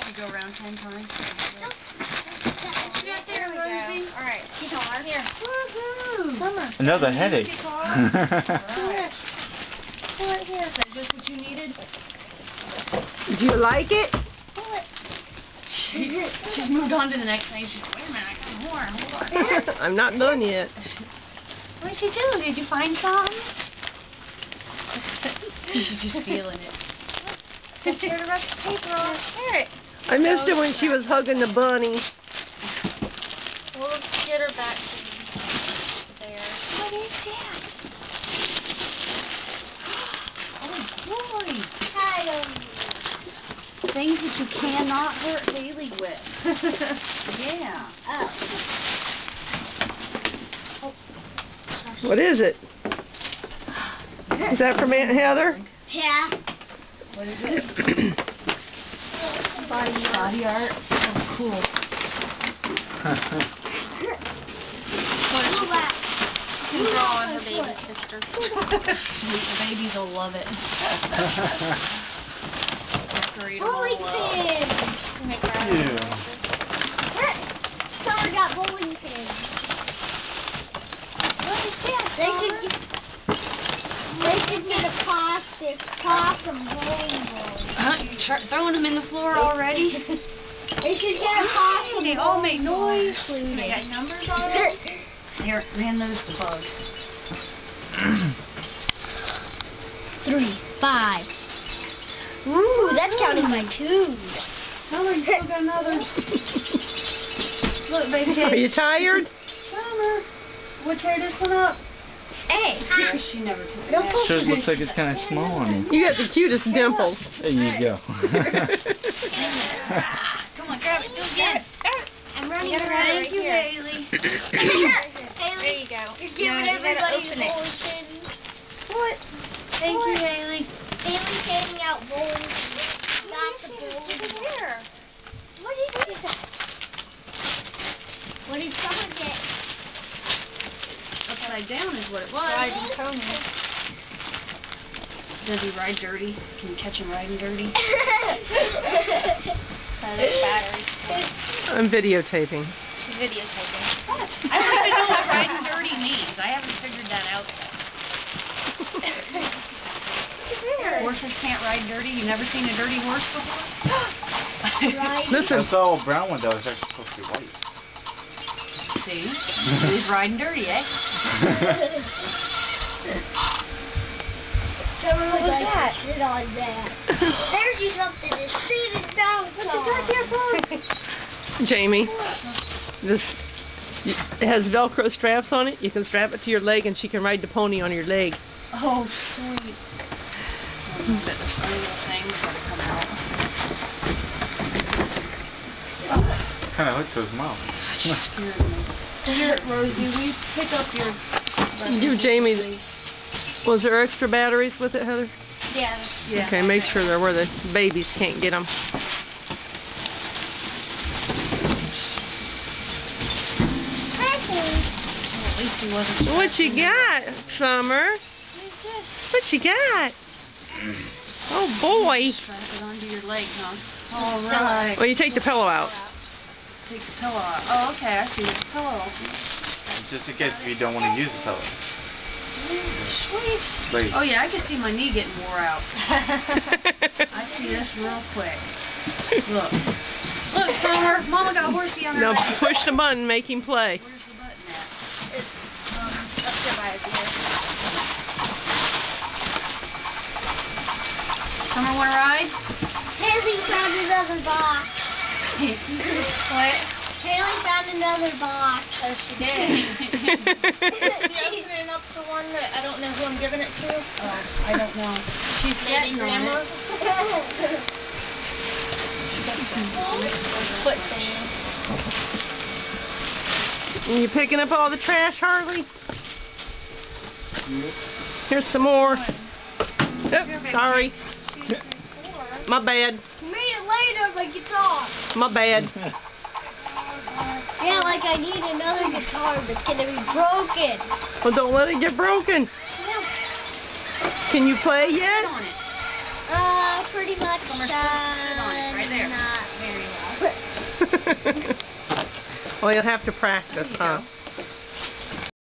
You go around 10 times. Get there, Rosie. All right. Guitar. Here. Woohoo! Summer. Another headache. Right. Pull it here. Is that just what you needed? Do you like it? Pull it. She's moved on to the next thing. She's like, wait a minute, I got more. Hold on. I'm not done yet. What did you do? Did you find some? She's just feeling it. Just tear the rest of the paper off. Tear it. I missed it when she was hugging the bunny. We'll get her back to there. What is that? Oh boy! I Things that you cannot hurt Haley with. Yeah. Oh. What is it? Is that from Aunt Heather? Yeah. What is it? Body art. Oh, cool. What is that? You can draw on her baby sister. Sweet, the babies will love it. Decorate 'em all Bowling up. pins. Make her own. Yeah. Summer got bowling pins. What is that? They should get a plastic top and bowling balls. You're throwing them in the floor already? They should get a plastic. They all make noise. They They got numbers on them. Here, hand those to Bug. 3, 5. Ooh, that's counting by 2. Summer, you still got another. Look, baby. Are you tired? Summer, we'll tear this one up. Hey. Yeah, she never took it. Don't Yeah, push Sure looks like it's kind of small on me. You got the cutest dimples. There you go. Come on, grab it. Do it again. I'm running Thank around you, right Haley. here. Haley, There you go. you're giving Yeah, you gotta everybody the open it. bowling pins. What? Thank you, What? Haley. Haley's handing out bowling pins. Got the bowling pins. What is that? What did someone get? Upside down is what it was. Riding pony. Does he ride dirty? Can you catch him riding dirty? There's batteries. I'm videotaping. She's videotaping. What? I don't even know what riding dirty means. I haven't figured that out yet. Horses can't ride dirty? You've never seen a dirty horse before? Right. Listen, That's all brown one though. It's actually supposed to be white. See? He's riding dirty, eh? What was that? Sit on that. There's you something to sit and bounce on. Jamie, this it has Velcro straps on it. You can strap it to your leg, and she can ride the pony on your leg. Oh, sweet. Bet the funny little things are to come out. It's kind of hooked to his mouth. Scared me. Here, Rosie, will you pick up your... Give Jamie. Was there extra batteries with it, Heather? Yeah. Yeah. Okay, make sure they're where the babies can't get them. At least he wasn't... What you got, Summer? What's this? What you got? Oh boy! Strap it onto your leg, huh? All right. Well, you take the pillow out. Take the pillow out. Oh, okay. I see the pillow. Just in case if you don't want to use the pillow. Sweet. Great. Oh, yeah, I can see my knee getting wore out. I see this real quick. Look. Look, Summer. Mama got horsey on her Now leg. push the button, make him play. Where's the button at? It's up there by his ear. Summer, want to ride? Haley found another box. What? Haley found another box. Oh, she did. She's opening up the one that I don't know who I'm giving it to. Oh, I don't know. She's Maybe sitting on Grandma. it. Foot thing. You picking up all the trash, Harley? Here's some more. Oh, sorry. My bad. You made it later, my guitar. My bad. Yeah, like I need another guitar that's gonna be broken. Well, don't let it get broken. Can you play Sit yet? on it. Pretty much. Summer, sit on it, right there. Not very Well, you'll have to practice, huh? go.